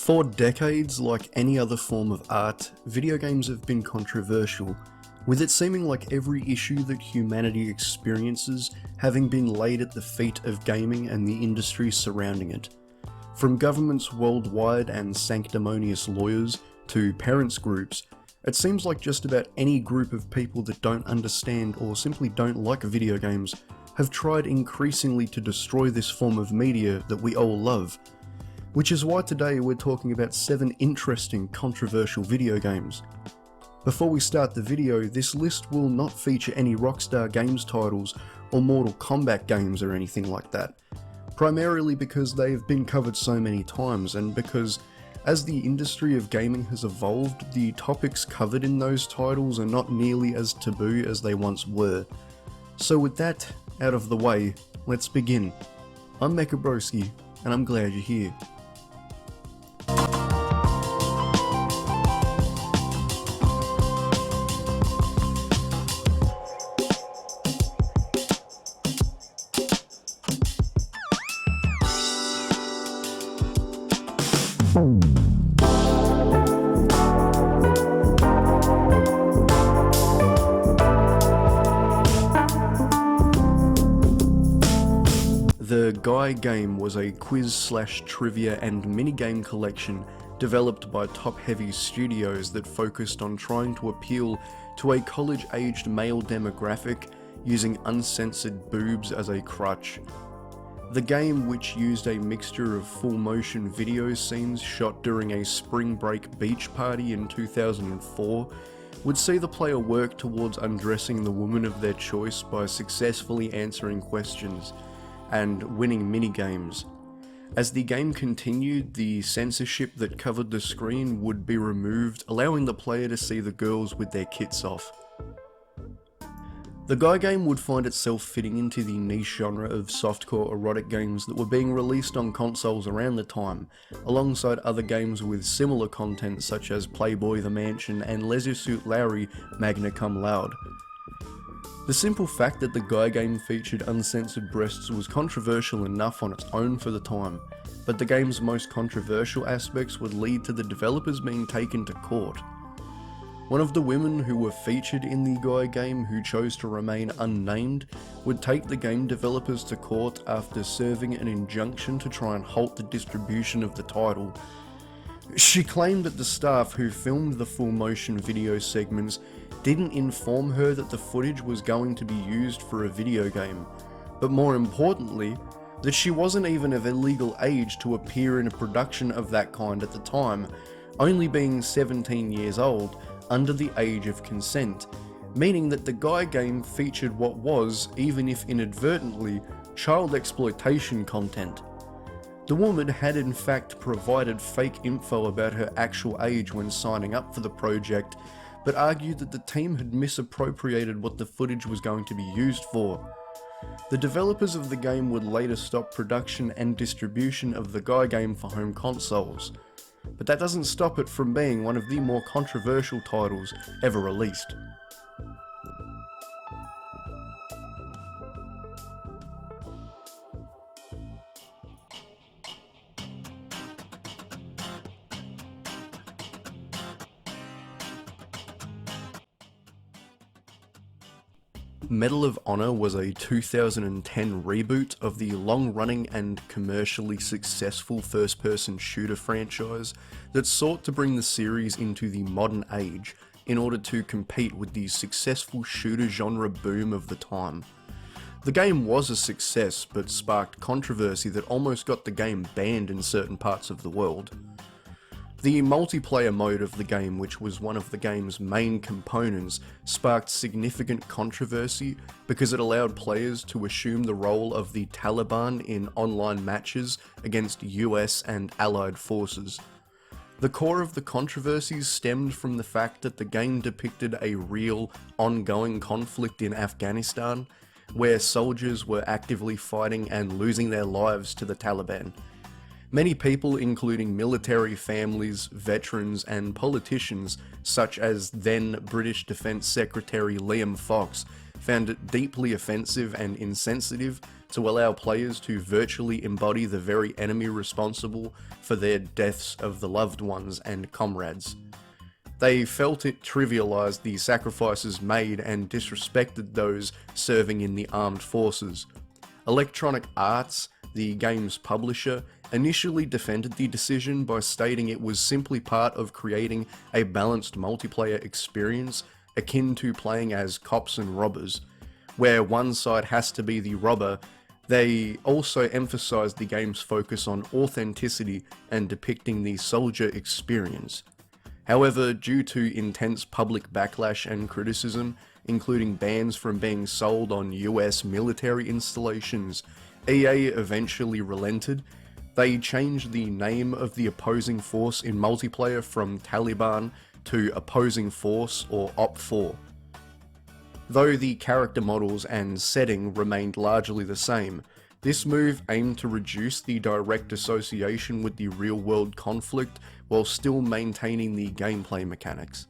For decades, like any other form of art, video games have been controversial, with it seeming like every issue that humanity experiences having been laid at the feet of gaming and the industry surrounding it. From governments worldwide and sanctimonious lawyers to parents groups, it seems like just about any group of people that don't understand or simply don't like video games have tried increasingly to destroy this form of media that we all love. Which is why today we're talking about 7 interesting controversial video games. Before we start the video, this list will not feature any Rockstar Games titles or Mortal Kombat games or anything like that, primarily because they have been covered so many times and because as the industry of gaming has evolved, the topics covered in those titles are not nearly as taboo as they once were. So with that out of the way, let's begin. I'm Mechabroski, and I'm glad you're here. The Guy game was a quiz/trivia and minigame collection developed by top-heavy studios that focused on trying to appeal to a college-aged male demographic using uncensored boobs as a crutch. The game, which used a mixture of full-motion video scenes shot during a spring break beach party in 2004, would see the player work towards undressing the woman of their choice by successfully answering questions and winning minigames. As the game continued, the censorship that covered the screen would be removed, allowing the player to see the girls with their kits off. The Guy game would find itself fitting into the niche genre of softcore erotic games that were being released on consoles around the time, alongside other games with similar content such as Playboy the Mansion and Leisure Suit Larry Magna Cum Laude. The simple fact that the Guy game featured uncensored breasts was controversial enough on its own for the time, but the game's most controversial aspects would lead to the developers being taken to court. One of the women who were featured in the Guy game, who chose to remain unnamed, would take the game developers to court after serving an injunction to try and halt the distribution of the title. She claimed that the staff who filmed the full motion video segments didn't inform her that the footage was going to be used for a video game, but more importantly, that she wasn't even of a legal age to appear in a production of that kind at the time, only being 17 years old, under the age of consent, meaning that the Guy game featured what was, even if inadvertently, child exploitation content. The woman had in fact provided fake info about her actual age when signing up for the project, but argued that the team had misappropriated what the footage was going to be used for. The developers of the game would later stop production and distribution of the Guy game for home consoles, but that doesn't stop it from being one of the more controversial titles ever released. Medal of Honor was a 2010 reboot of the long-running and commercially successful first-person shooter franchise that sought to bring the series into the modern age in order to compete with the successful shooter genre boom of the time. The game was a success, but sparked controversy that almost got the game banned in certain parts of the world. The multiplayer mode of the game, which was one of the game's main components, sparked significant controversy because it allowed players to assume the role of the Taliban in online matches against US and Allied forces. The core of the controversies stemmed from the fact that the game depicted a real, ongoing conflict in Afghanistan, where soldiers were actively fighting and losing their lives to the Taliban. Many people, including military families, veterans, and politicians, such as then British Defence Secretary Liam Fox, found it deeply offensive and insensitive to allow players to virtually embody the very enemy responsible for their deaths of the loved ones and comrades. They felt it trivialized the sacrifices made and disrespected those serving in the armed forces. Electronic Arts, the game's publisher, initially defended the decision by stating it was simply part of creating a balanced multiplayer experience akin to playing as cops and robbers, where one side has to be the robber. They also emphasized the game's focus on authenticity and depicting the soldier experience. However, due to intense public backlash and criticism, including bans from being sold on US military installations, EA eventually relented. They changed the name of the opposing force in multiplayer from Taliban to Opposing Force or OP4. Though the character models and setting remained largely the same, this move aimed to reduce the direct association with the real-world conflict while still maintaining the gameplay mechanics.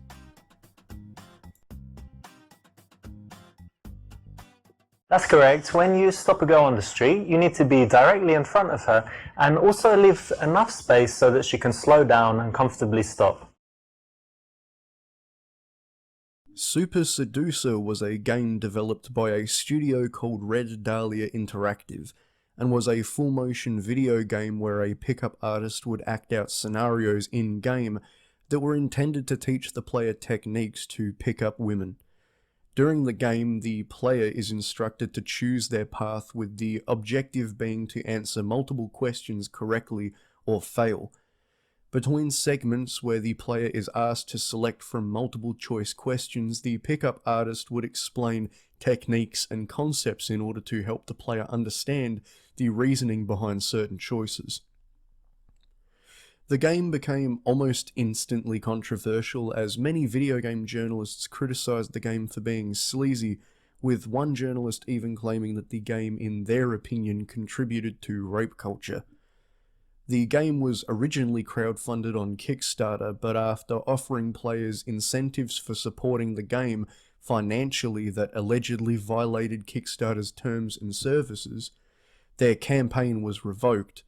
That's correct. When you stop a girl on the street, you need to be directly in front of her and also leave enough space so that she can slow down and comfortably stop. Super Seducer was a game developed by a studio called Red Dahlia Interactive, and was a full-motion video game where a pickup artist would act out scenarios in-game that were intended to teach the player techniques to pick up women. During the game, the player is instructed to choose their path, with the objective being to answer multiple questions correctly or fail. Between segments where the player is asked to select from multiple choice questions, the pickup artist would explain techniques and concepts in order to help the player understand the reasoning behind certain choices. The game became almost instantly controversial, as many video game journalists criticised the game for being sleazy, with one journalist even claiming that the game, in their opinion, contributed to rape culture. The game was originally crowdfunded on Kickstarter, but after offering players incentives for supporting the game financially that allegedly violated Kickstarter's terms and services, their campaign was revoked.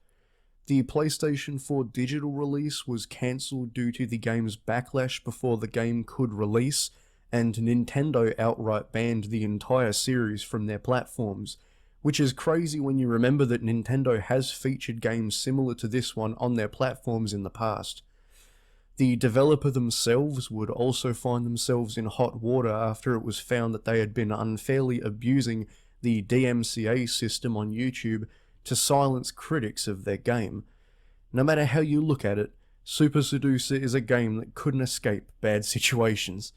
The PlayStation 4 digital release was cancelled due to the game's backlash before the game could release, and Nintendo outright banned the entire series from their platforms, which is crazy when you remember that Nintendo has featured games similar to this one on their platforms in the past. The developer themselves would also find themselves in hot water after it was found that they had been unfairly abusing the DMCA system on YouTube to silence critics of their game. No matter how you look at it, Super Seducer is a game that couldn't escape bad situations.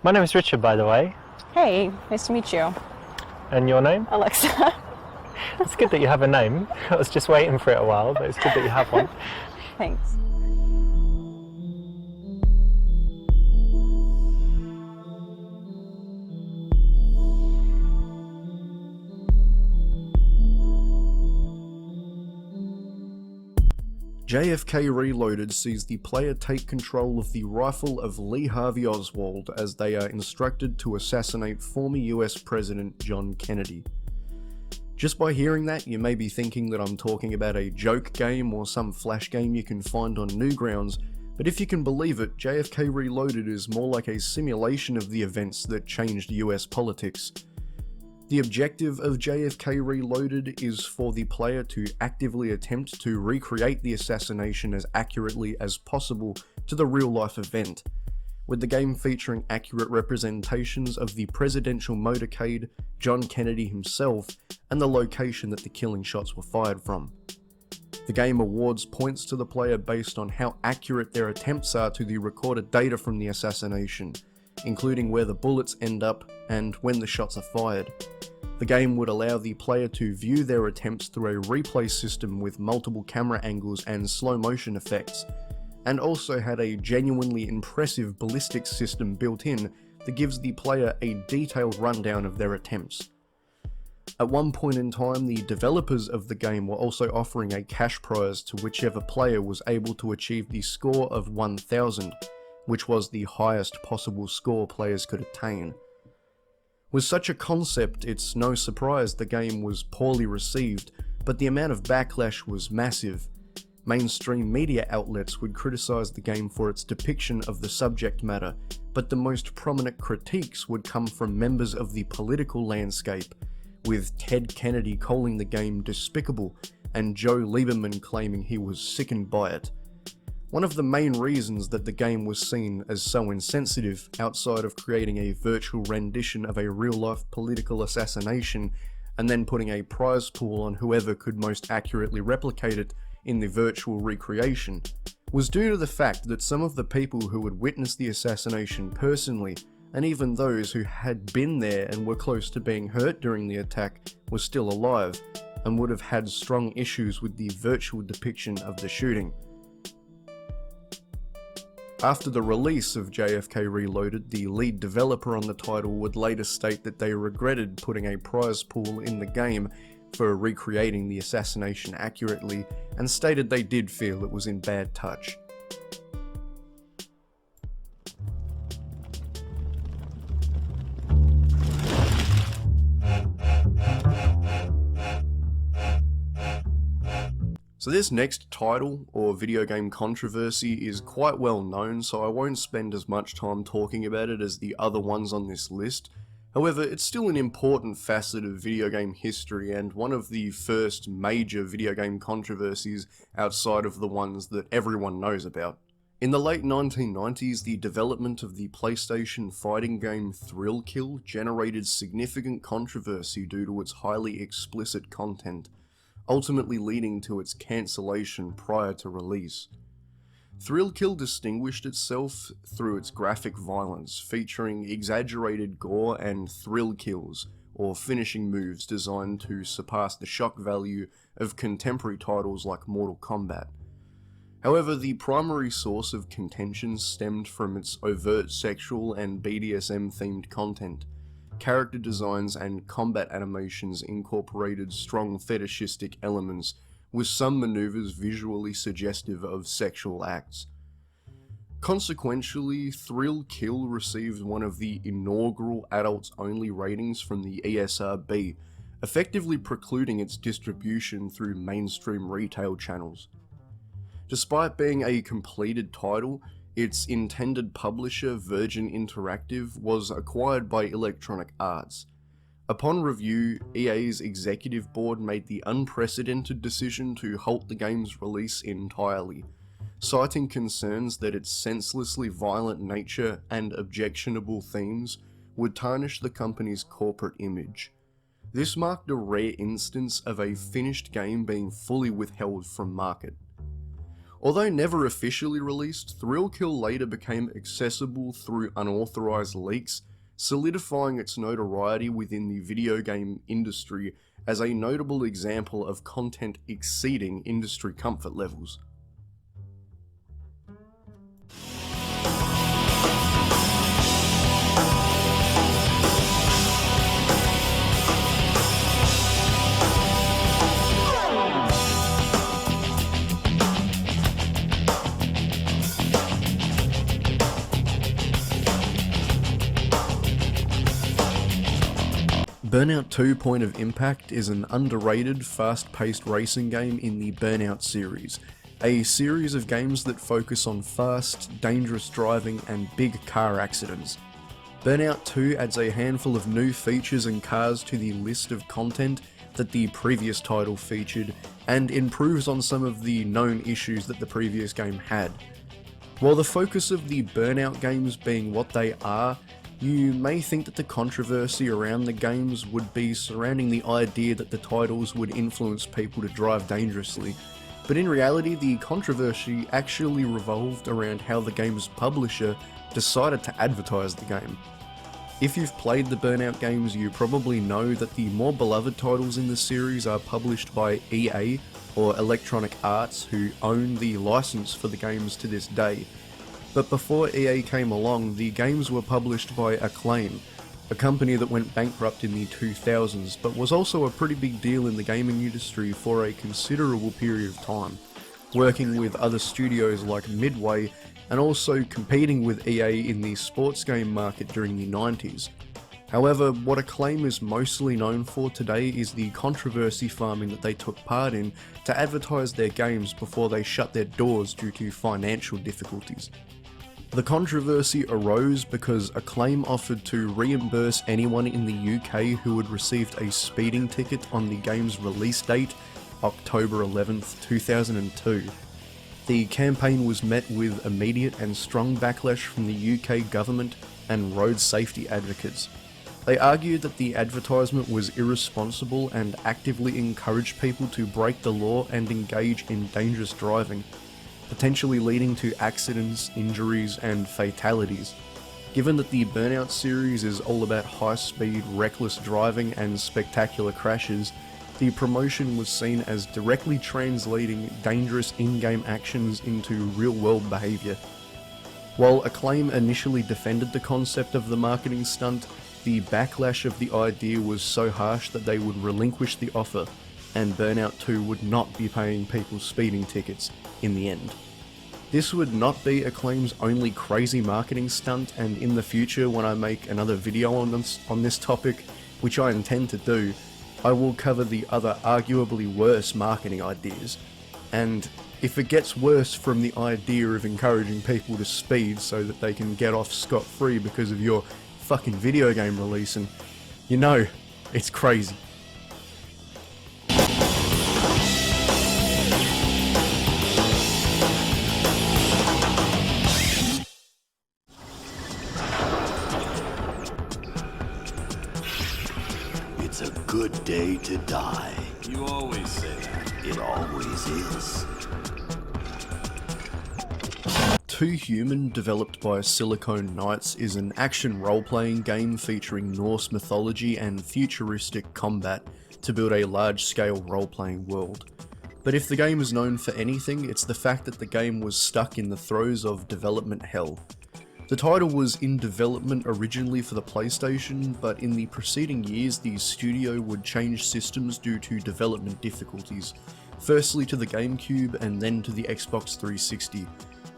My name is Richard, by the way. Hey, nice to meet you. And your name? Alexa. It's good that you have a name. I was just waiting for it a while, but it's good that you have one. Thanks. JFK Reloaded sees the player take control of the rifle of Lee Harvey Oswald as they are instructed to assassinate former US President John Kennedy. Just by hearing that, you may be thinking that I'm talking about a joke game or some flash game you can find on Newgrounds, but if you can believe it, JFK Reloaded is more like a simulation of the events that changed US politics. The objective of JFK Reloaded is for the player to actively attempt to recreate the assassination as accurately as possible to the real-life event, with the game featuring accurate representations of the presidential motorcade, John Kennedy himself, and the location that the killing shots were fired from. The game awards points to the player based on how accurate their attempts are to the recorded data from the assassination, including where the bullets end up and when the shots are fired. The game would allow the player to view their attempts through a replay system with multiple camera angles and slow motion effects, and also had a genuinely impressive ballistics system built in that gives the player a detailed rundown of their attempts. At one point in time, the developers of the game were also offering a cash prize to whichever player was able to achieve the score of 1000, which was the highest possible score players could attain. With such a concept, it's no surprise the game was poorly received, but the amount of backlash was massive. Mainstream media outlets would criticize the game for its depiction of the subject matter, but the most prominent critiques would come from members of the political landscape, with Ted Kennedy calling the game despicable and Joe Lieberman claiming he was sickened by it. One of the main reasons that the game was seen as so insensitive, outside of creating a virtual rendition of a real-life political assassination and then putting a prize pool on whoever could most accurately replicate it in the virtual recreation, was due to the fact that some of the people who had witnessed the assassination personally, and even those who had been there and were close to being hurt during the attack, were still alive, and would have had strong issues with the virtual depiction of the shooting. After the release of JFK Reloaded, the lead developer on the title would later state that they regretted putting a prize pool in the game for recreating the assassination accurately, and stated they did feel it was in bad touch. So this next title, or video game controversy, is quite well known, so I won't spend as much time talking about it as the other ones on this list. However, it's still an important facet of video game history and one of the first major video game controversies outside of the ones that everyone knows about. In the late 1990s, the development of the PlayStation fighting game Thrill Kill generated significant controversy due to its highly explicit content, ultimately leading to its cancellation prior to release. Thrill Kill distinguished itself through its graphic violence, featuring exaggerated gore and thrill kills, or finishing moves designed to surpass the shock value of contemporary titles like Mortal Kombat. However, the primary source of contention stemmed from its overt sexual and BDSM-themed content. Character designs and combat animations incorporated strong fetishistic elements, with some maneuvers visually suggestive of sexual acts. Consequentially, Thrill Kill received one of the inaugural adults-only ratings from the ESRB, effectively precluding its distribution through mainstream retail channels. Despite being a completed title, its intended publisher, Virgin Interactive, was acquired by Electronic Arts. Upon review, EA's executive board made the unprecedented decision to halt the game's release entirely, citing concerns that its senselessly violent nature and objectionable themes would tarnish the company's corporate image. This marked a rare instance of a finished game being fully withheld from market. Although never officially released, Thrill Kill later became accessible through unauthorized leaks, solidifying its notoriety within the video game industry as a notable example of content exceeding industry comfort levels. Burnout 2 Point of Impact is an underrated, fast-paced racing game in the Burnout series, a series of games that focus on fast, dangerous driving and big car accidents. Burnout 2 adds a handful of new features and cars to the list of content that the previous title featured, and improves on some of the known issues that the previous game had. While the focus of the Burnout games being what they are, you may think that the controversy around the games would be surrounding the idea that the titles would influence people to drive dangerously, but in reality the controversy actually revolved around how the game's publisher decided to advertise the game. If you've played the Burnout games, you probably know that the more beloved titles in the series are published by EA, or Electronic Arts, who own the license for the games to this day. But before EA came along, the games were published by Acclaim, a company that went bankrupt in the 2000s, but was also a pretty big deal in the gaming industry for a considerable period of time, working with other studios like Midway, and also competing with EA in the sports game market during the 90s. However, what Acclaim is mostly known for today is the controversy farming that they took part in to advertise their games before they shut their doors due to financial difficulties. The controversy arose because Acclaim offered to reimburse anyone in the UK who had received a speeding ticket on the game's release date, October 11th, 2002. The campaign was met with immediate and strong backlash from the UK government and road safety advocates. They argued that the advertisement was irresponsible and actively encouraged people to break the law and engage in dangerous driving, potentially leading to accidents, injuries, and fatalities. Given that the Burnout series is all about high-speed, reckless driving and spectacular crashes, the promotion was seen as directly translating dangerous in-game actions into real-world behaviour. While Acclaim initially defended the concept of the marketing stunt, the backlash of the idea was so harsh that they would relinquish the offer, and Burnout 2 would not be paying people speeding tickets in the end. This would not be Acclaim's only crazy marketing stunt, and in the future when I make another video on this topic, which I intend to do, I will cover the other arguably worse marketing ideas. And if it gets worse from the idea of encouraging people to speed so that they can get off scot-free because of your fucking video game release, and you know, it's crazy. It's a good day to die. You always say that. It always is. Two Human, developed by Silicon Knights, is an action role-playing game featuring Norse mythology and futuristic combat to build a large-scale role-playing world. But if the game is known for anything, it's the fact that the game was stuck in the throes of development hell. The title was in development originally for the PlayStation, but in the preceding years the studio would change systems due to development difficulties, firstly to the GameCube and then to the Xbox 360.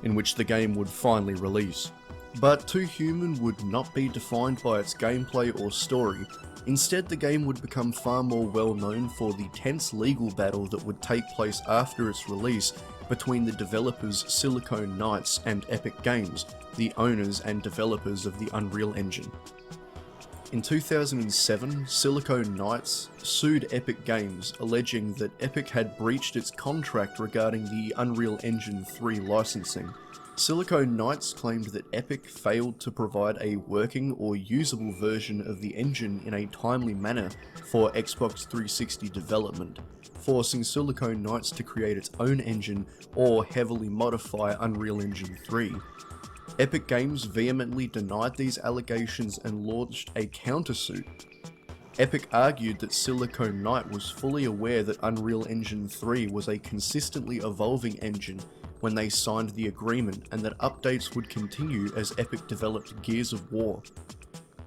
In which the game would finally release. But Two Human would not be defined by its gameplay or story. Instead, the game would become far more well known for the tense legal battle that would take place after its release between the developers Silicon Knights and Epic Games, the owners and developers of the Unreal Engine. In 2007, Silicon Knights sued Epic Games, alleging that Epic had breached its contract regarding the Unreal Engine 3 licensing. Silicon Knights claimed that Epic failed to provide a working or usable version of the engine in a timely manner for Xbox 360 development, forcing Silicon Knights to create its own engine or heavily modify Unreal Engine 3. Epic Games vehemently denied these allegations and launched a countersuit. Epic argued that Silicon Knights was fully aware that Unreal Engine 3 was a consistently evolving engine when they signed the agreement, and that updates would continue as Epic developed Gears of War.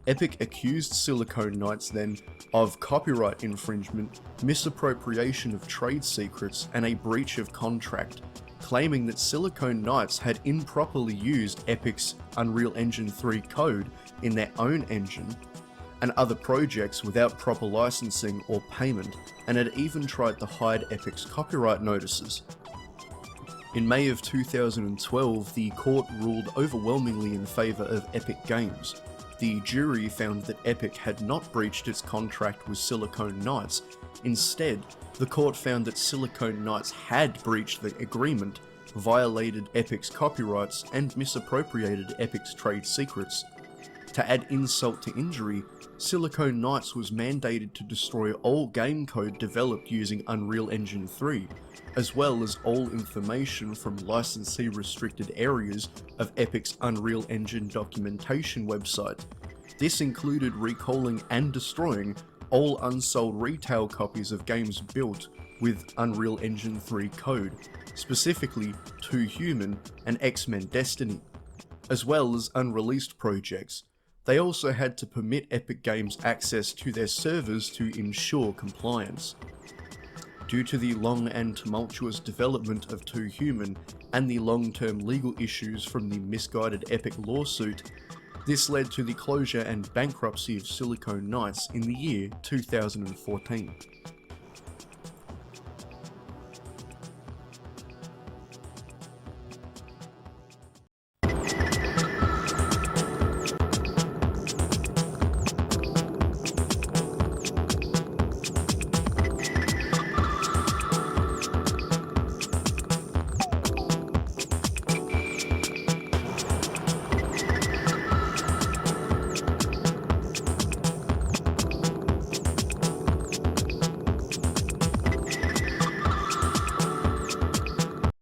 Epic accused Silicon Knights then of copyright infringement, misappropriation of trade secrets, and a breach of contract, claiming that Silicon Knights had improperly used Epic's Unreal Engine 3 code in their own engine and other projects without proper licensing or payment, and had even tried to hide Epic's copyright notices. In May of 2012, the court ruled overwhelmingly in favour of Epic Games. The jury found that Epic had not breached its contract with Silicon Knights. Instead, the court found that Silicon Knights had breached the agreement, violated Epic's copyrights, and misappropriated Epic's trade secrets. To add insult to injury, Silicon Knights was mandated to destroy all game code developed using Unreal Engine 3, as well as all information from licensee-restricted areas of Epic's Unreal Engine documentation website. This included recalling and destroying all unsold retail copies of games built with Unreal Engine 3 code, specifically Two Human and X-Men Destiny, as well as unreleased projects. They also had to permit Epic Games access to their servers to ensure compliance. Due to the long and tumultuous development of Two Human and the long-term legal issues from the misguided Epic lawsuit, This led to the closure and bankruptcy of Silicon Knights in the year 2014.